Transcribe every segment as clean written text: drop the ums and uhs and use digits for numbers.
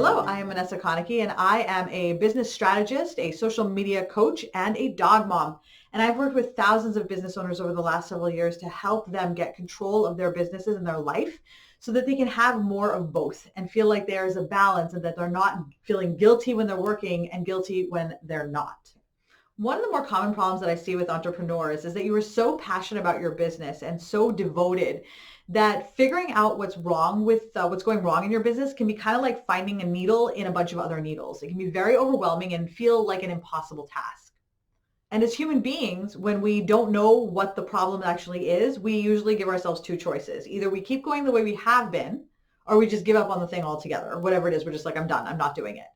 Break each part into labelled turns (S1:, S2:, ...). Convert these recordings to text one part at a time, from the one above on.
S1: Hello, I am Vanessa Konecki, and I am a business strategist, a social media coach, and a dog mom. And I've worked with thousands of business owners over the last several years to help them get control of their businesses and their life so that they can have more of both and feel like there's a balance and that they're not feeling guilty when they're working and guilty when they're not. One of the more common problems that I see with entrepreneurs is that you are so passionate about your business and so devoted that figuring out what's wrong with what's going wrong in your business can be kind of like finding a needle in a bunch of other needles. It can be very overwhelming and feel like an impossible task. And as human beings, when we don't know what the problem actually is, we usually give ourselves two choices. Either we keep going the way we have been, or we just give up on the thing altogether, or whatever it is. We're just like, I'm done. I'm not doing it.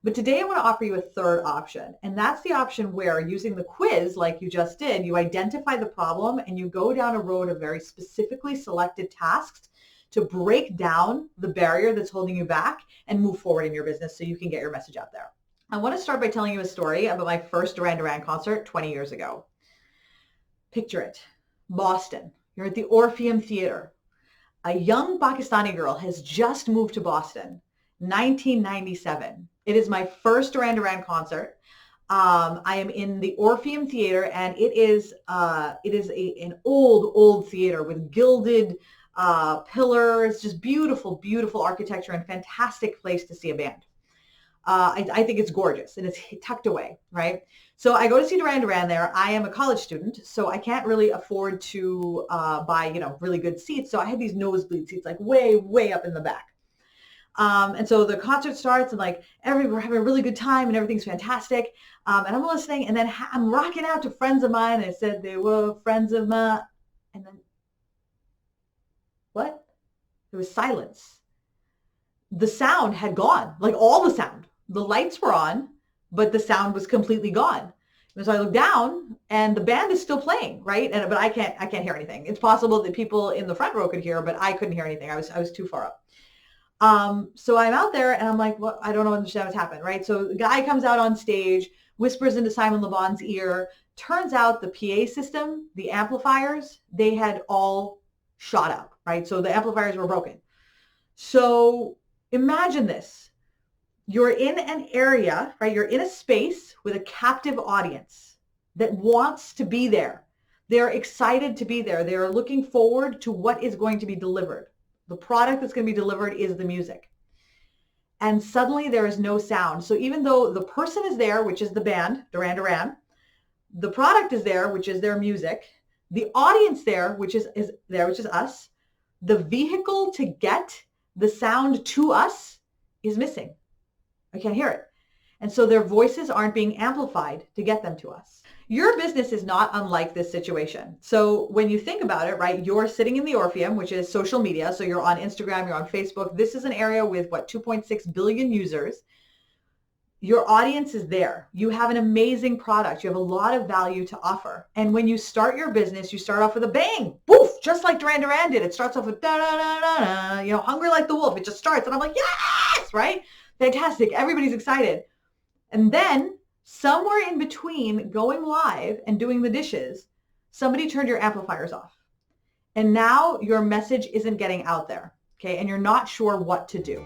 S1: But today I want to offer you a third option, and that's the option where, using the quiz like you just did, you identify the problem and you go down a road of very specifically selected tasks to break down the barrier that's holding you back and move forward in your business so you can get your message out there. I want to start by telling you a story about my first Duran Duran concert 20 years ago. Picture it, Boston. You're at the Orpheum Theater. A young Pakistani girl has just moved to Boston, 1997. It is my first Duran Duran concert. I am in the Orpheum Theater, and it is an old theater with gilded pillars, just beautiful, beautiful architecture, and fantastic place to see a band. I think it's gorgeous, and it's tucked away, right? So I go to see Duran Duran there. I am a college student, so I can't really afford to buy, really good seats. So I had these nosebleed seats, like way, way up in the back. And so the concert starts, and we're having a really good time and everything's fantastic. And I'm listening, and then I'm rocking out to friends of mine. And I said they were friends of mine. And then what? There was silence. The sound had gone, like all the sound. The lights were on, but the sound was completely gone. And so I look down, and the band is still playing, right? But I can't hear anything. It's possible that people in the front row could hear, but I couldn't hear anything. I was too far up. So I'm out there, and I'm like, well, I don't understand what's happened, right? So the guy comes out on stage, whispers into Simon Le Bon's ear. Turns out the PA system, the amplifiers, they had all shot out, right? So the amplifiers were broken. So imagine this. You're in an area, right? You're in a space with a captive audience that wants to be there. They're excited to be there. They're looking forward to what is going to be delivered. The product that's going to be delivered is the music. And suddenly there is no sound. So even though the person is there, which is the band, Duran Duran, the product is there, which is their music, the audience there, which is us, the vehicle to get the sound to us is missing. I can't hear it. And so their voices aren't being amplified to get them to us. Your business is not unlike this situation. So when you think about it, right, you're sitting in the Orpheum, which is social media. So you're on Instagram, you're on Facebook. This is an area with 2.6 billion users. Your audience is there. You have an amazing product. You have a lot of value to offer. And when you start your business, you start off with a bang, woof, just like Duran Duran did. It starts off with da da da da da, hungry like the wolf. It just starts, and I'm like, yes, right? Fantastic. Everybody's excited. And then somewhere in between going live and doing the dishes, somebody turned your amplifiers off. And now your message isn't getting out there, okay? And you're not sure what to do.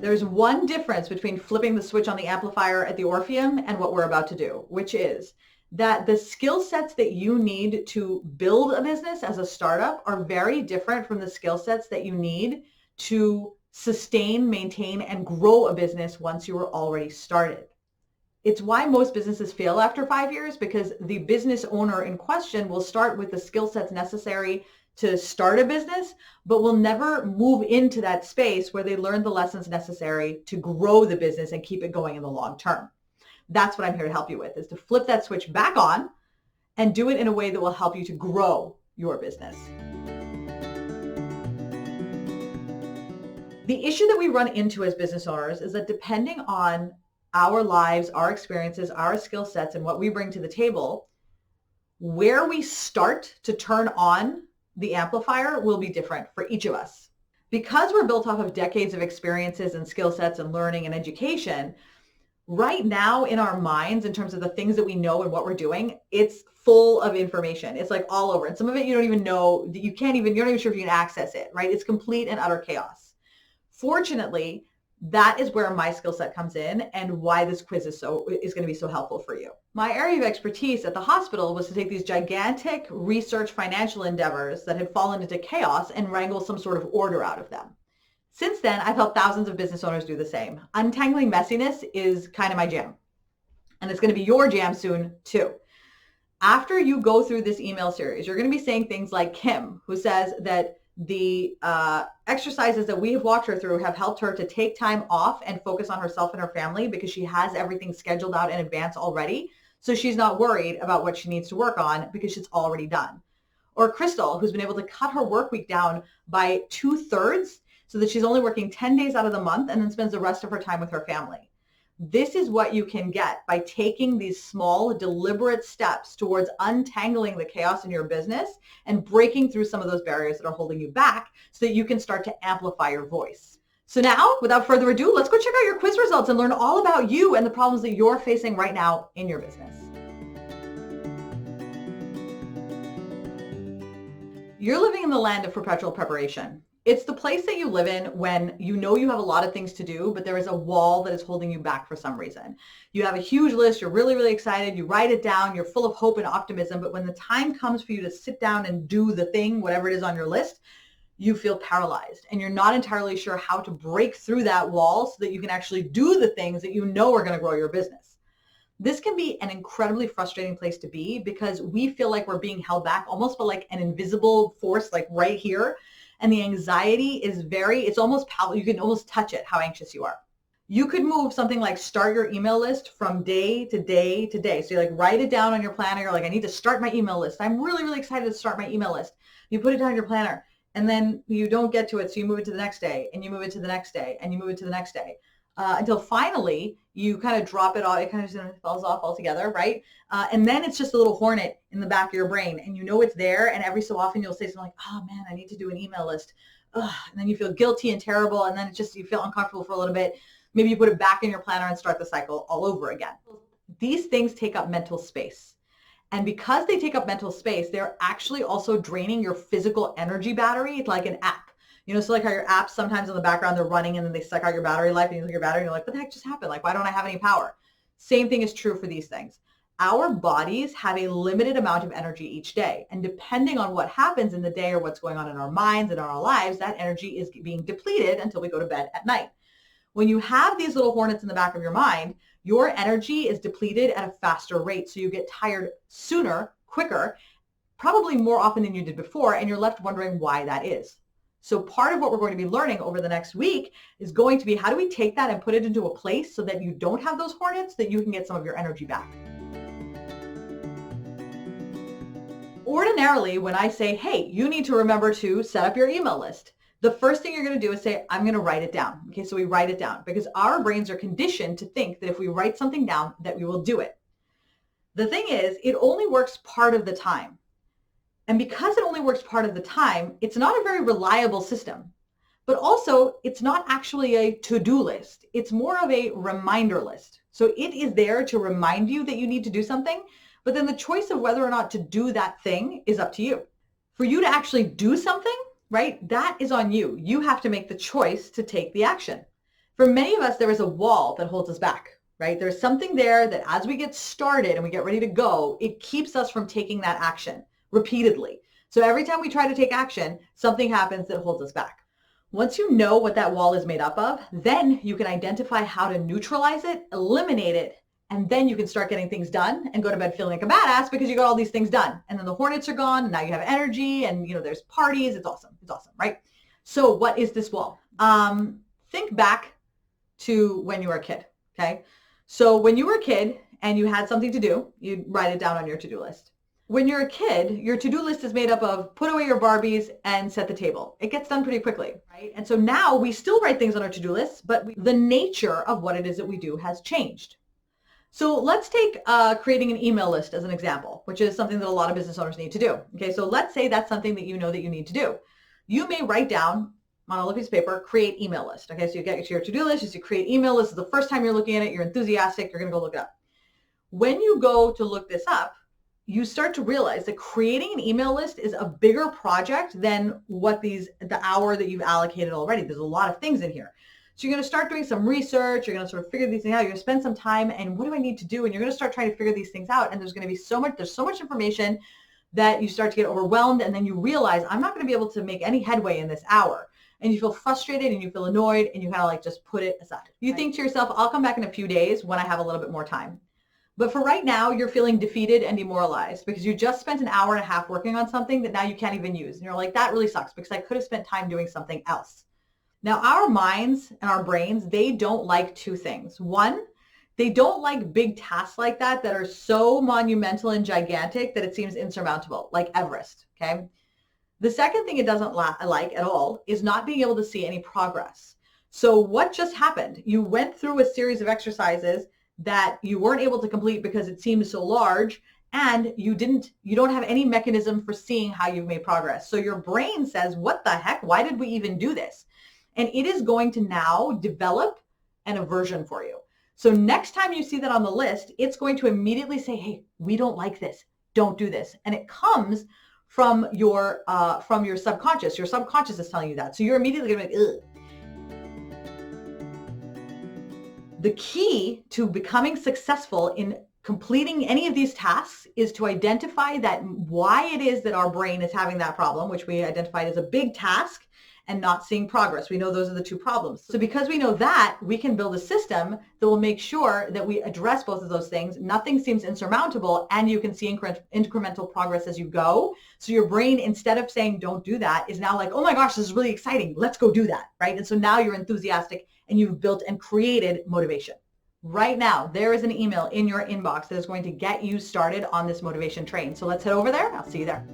S1: There's one difference between flipping the switch on the amplifier at the Orpheum and what we're about to do, which is that the skill sets that you need to build a business as a startup are very different from the skill sets that you need to sustain, maintain, and grow a business once you were already started. It's why most businesses fail after 5 years, because the business owner in question will start with the skill sets necessary to start a business, but will never move into that space where they learn the lessons necessary to grow the business and keep it going in the long term. That's what I'm here to help you with, is to flip that switch back on and do it in a way that will help you to grow your business. The issue that we run into as business owners is that depending on our lives, our experiences, our skill sets, and what we bring to the table, where we start to turn on the amplifier will be different for each of us. Because we're built off of decades of experiences and skill sets and learning and education, Right now in our minds, in terms of the things that we know and what we're doing, it's full of information. It's like all over. And some of it you don't even know, you're not even sure if you can access it, right? It's complete and utter chaos. Fortunately, that is where my skill set comes in and why this quiz is going to be so helpful for you. My area of expertise at the hospital was to take these gigantic research financial endeavors that had fallen into chaos and wrangle some sort of order out of them. Since then, I've helped thousands of business owners do the same. Untangling messiness is kind of my jam, and it's going to be your jam soon too. After you go through this email series, you're going to be saying things like Kim, who says that the exercises that we have walked her through have helped her to take time off and focus on herself and her family because she has everything scheduled out in advance already. So she's not worried about what she needs to work on because it's already done. Or Crystal, who's been able to cut her work week down by 2/3 so that she's only working 10 days out of the month and then spends the rest of her time with her family. This is what you can get by taking these small, deliberate steps towards untangling the chaos in your business and breaking through some of those barriers that are holding you back so that you can start to amplify your voice. So now, without further ado, let's go check out your quiz results and learn all about you and the problems that you're facing right now in your business. You're living in the land of perpetual preparation. It's the place that you live in when you know you have a lot of things to do, but there is a wall that is holding you back for some reason. You have a huge list, you're really, really excited, you write it down, you're full of hope and optimism, but when the time comes for you to sit down and do the thing, whatever it is on your list, you feel paralyzed and you're not entirely sure how to break through that wall so that you can actually do the things that you know are going to grow your business. This can be an incredibly frustrating place to be because we feel like we're being held back almost by like an invisible force, like right here. And the anxiety is it's almost palpable. You can almost touch it, how anxious you are. You could move something like start your email list from day to day to day. So you like write it down on your planner. You're like, I need to start my email list. I'm really, really excited to start my email list. You put it down in your planner and then you don't get to it. So you move it to the next day and you move it to the next day and you move it to the next day. Until finally you kind of drop it off. It kind of just falls off altogether, right? And then it's just a little hornet in the back of your brain and you know it's there. And every so often you'll say something like, oh man, I need to do an email list. Ugh. And then you feel guilty and terrible. And then it's just, you feel uncomfortable for a little bit. Maybe you put it back in your planner and start the cycle all over again. These things take up mental space. And because they take up mental space, they're actually also draining your physical energy battery. It's like an app. You know, so like how your apps sometimes in the background, they're running and then they suck out your battery life and you look at your battery and you're like, what the heck just happened? Like, why don't I have any power? Same thing is true for these things. Our bodies have a limited amount of energy each day. And depending on what happens in the day or what's going on in our minds and in our lives, that energy is being depleted until we go to bed at night. When you have these little hornets in the back of your mind, your energy is depleted at a faster rate. So you get tired sooner, quicker, probably more often than you did before, and you're left wondering why that is. So part of what we're going to be learning over the next week is going to be how do we take that and put it into a place so that you don't have those hornets, that you can get some of your energy back. Ordinarily, when I say, hey, you need to remember to set up your email list, the first thing you're going to do is say, I'm going to write it down. Okay, so we write it down because our brains are conditioned to think that if we write something down, that we will do it. The thing is, it only works part of the time. And because it only works part of the time, it's not a very reliable system. But also, it's not actually a to-do list. It's more of a reminder list. So it is there to remind you that you need to do something, but then the choice of whether or not to do that thing is up to you. For you to actually do something, right, that is on you. You have to make the choice to take the action. For many of us, there is a wall that holds us back, right? There's something there that as we get started and we get ready to go, it keeps us from taking that action repeatedly. So every time we try to take action, something happens that holds us back. Once you know what that wall is made up of, then you can identify how to neutralize it, eliminate it, and then you can start getting things done and go to bed feeling like a badass because you got all these things done. And then the hornets are gone and now you have energy and there's parties. It's awesome. It's awesome, right? So what is this wall? Think back to when you were a kid, okay? So when you were a kid and you had something to do, you'd write it down on your to-do list. When you're a kid, your to-do list is made up of put away your Barbies and set the table. It gets done pretty quickly, right? And so now we still write things on our to-do list, but the nature of what it is that we do has changed. So let's take creating an email list as an example, which is something that a lot of business owners need to do. Okay, so let's say that's something that you know that you need to do. You may write down on a little piece of paper, create email list. Okay, so you get to your to-do list, you create email list. This is the first time you're looking at it, you're enthusiastic, you're going to go look it up. When you go to look this up, you start to realize that creating an email list is a bigger project than what the hour that you've allocated already. There's a lot of things in here. So you're going to start doing some research. You're going to sort of figure these things out. You're going to spend some time and what do I need to do? And you're going to start trying to figure these things out. And there's going to be there's so much information that you start to get overwhelmed. And then you realize I'm not going to be able to make any headway in this hour. And you feel frustrated and you feel annoyed and you kind of like just put it aside. You think to yourself, I'll come back in a few days when I have a little bit more time. But for right now, you're feeling defeated and demoralized because you just spent an hour and a half working on something that now you can't even use. And you're like, that really sucks because I could have spent time doing something else. Now, our minds and our brains, they don't like two things. One, they don't like big tasks like that are so monumental and gigantic that it seems insurmountable, like Everest, okay? The second thing it doesn't like at all is not being able to see any progress. So what just happened? You went through a series of exercises that you weren't able to complete because it seemed so large, and you don't have any mechanism for seeing how you've made progress. So your brain says, what the heck? Why did we even do this? And it is going to now develop an aversion for you. So next time you see that on the list, it's going to immediately say, hey, we don't like this. Don't do this. And it comes from your subconscious. Your subconscious is telling you that. So you're immediately going to be like, ugh. The key to becoming successful in completing any of these tasks is to identify that why it is that our brain is having that problem, which we identified as a big task and not seeing progress. We know those are the two problems. So because we know that, we can build a system that will make sure that we address both of those things. Nothing seems insurmountable, and you can see incremental progress as you go. So your brain, instead of saying don't do that, is now like, oh my gosh, this is really exciting. Let's go do that, right? And so now you're enthusiastic and you've built and created motivation. Right now, there is an email in your inbox that is going to get you started on this motivation train. So let's head over there. I'll see you there.